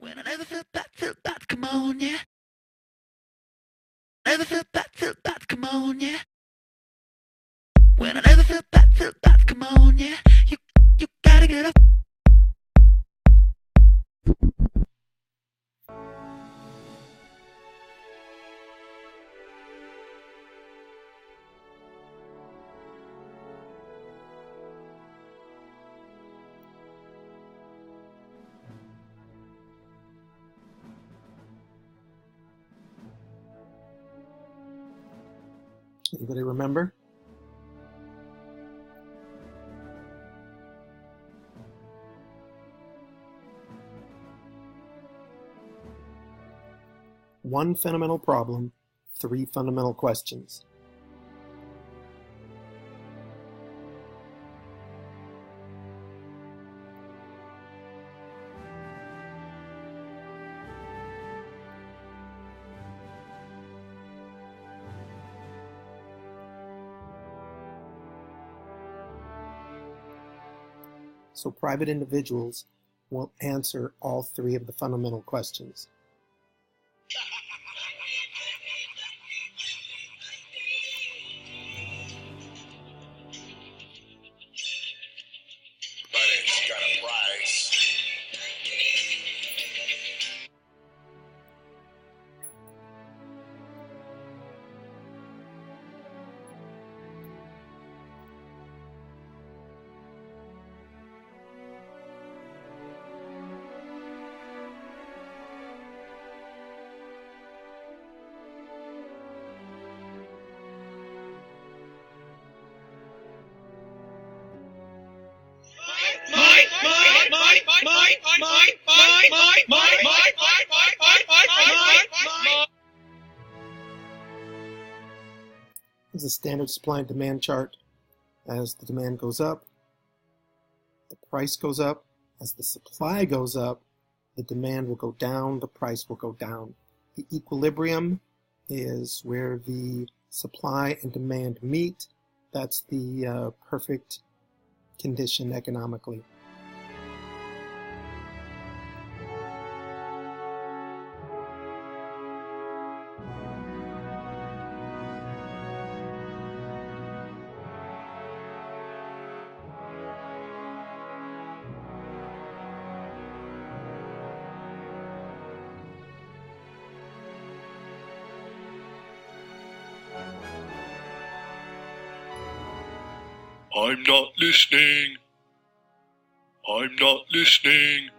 When I never felt that, come on, yeah. Never felt that, come on, yeah. When I never felt that, come on, yeah. You gotta get up. Anybody remember? One fundamental problem, three fundamental questions. So private individuals will answer all three of the fundamental questions. Money's got a price. This is a standard supply and demand chart. As the demand goes up, the price goes up. As the supply goes up, the demand will go down, the price will go down. The equilibrium is where the supply and demand meet. That's the perfect condition economically. I'm not listening. I'm not listening.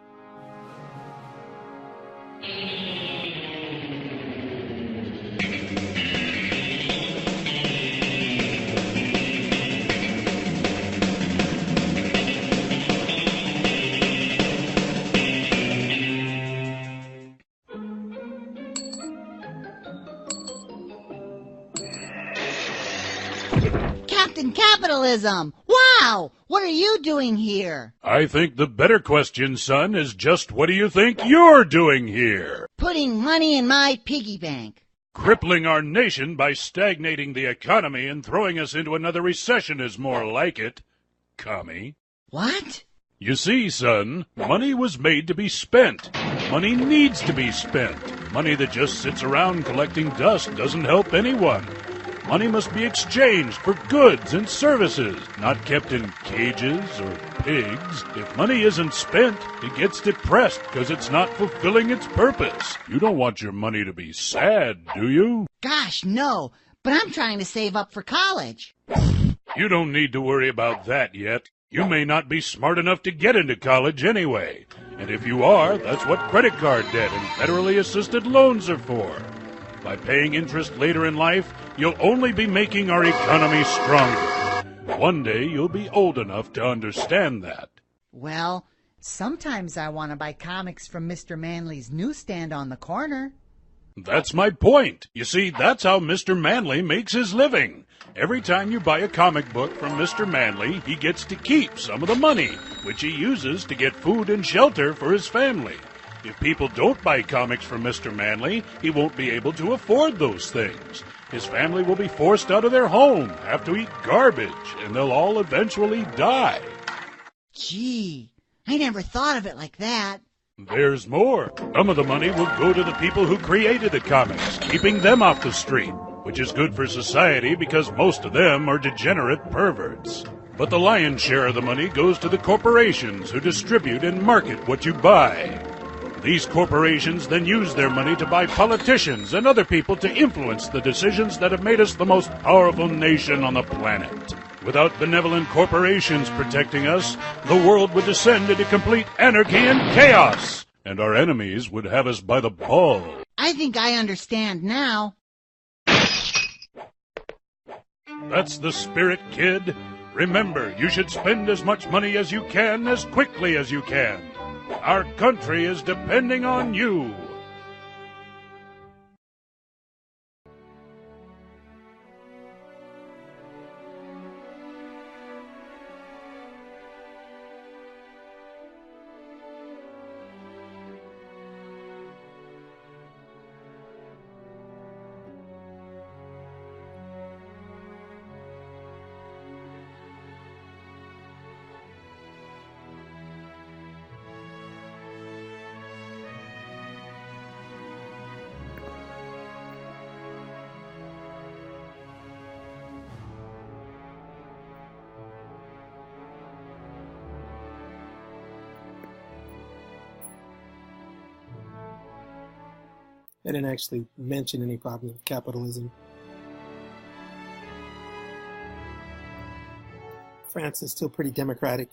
Captain Capitalism! Wow! What are you doing here? I think the better question, son, is just what do you think you're doing here? Putting money in my piggy bank. Crippling our nation by stagnating the economy and throwing us into another recession is more like it, commie. What? You see, son, money was made to be spent. Money needs to be spent. Money that just sits around collecting dust doesn't help anyone. Money must be exchanged for goods and services, not kept in cages or pigs. If money isn't spent, it gets depressed because it's not fulfilling its purpose. You don't want your money to be sad, do you? Gosh, no. But I'm trying to save up for college. You don't need to worry about that yet. You may not be smart enough to get into college anyway. And if you are, that's what credit card debt and federally assisted loans are for. By paying interest later in life, you'll only be making our economy stronger. One day you'll be old enough to understand that. Well, sometimes I want to buy comics from Mr. Manley's newsstand on the corner. That's my point. You see, that's how Mr. Manley makes his living. Every time you buy a comic book from Mr. Manley, he gets to keep some of the money, which he uses to get food and shelter for his family. If people don't buy comics from Mr. Manley, he won't be able to afford those things. His family will be forced out of their home, have to eat garbage, and they'll all eventually die. Gee, I never thought of it like that. There's more. Some of the money will go to the people who created the comics, keeping them off the street, which is good for society because most of them are degenerate perverts. But the lion's share of the money goes to the corporations who distribute and market what you buy. These corporations then use their money to buy politicians and other people to influence the decisions that have made us the most powerful nation on the planet. Without benevolent corporations protecting us, the world would descend into complete anarchy and chaos, and our enemies would have us by the ball. I think I understand now. That's the spirit, kid. Remember, you should spend as much money as you can as quickly as you can. Our country is depending on you. I didn't actually mention any problem with capitalism. France is still pretty democratic.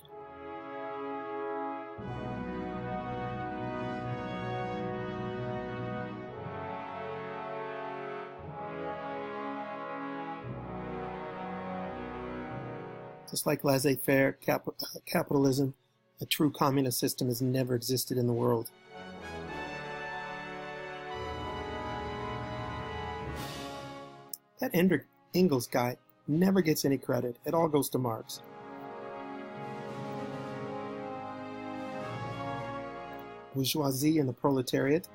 Just like laissez-faire capitalism, a true communist system has never existed in the world. That Engels guy never gets any credit. It all goes to Marx. Bourgeoisie and the proletariat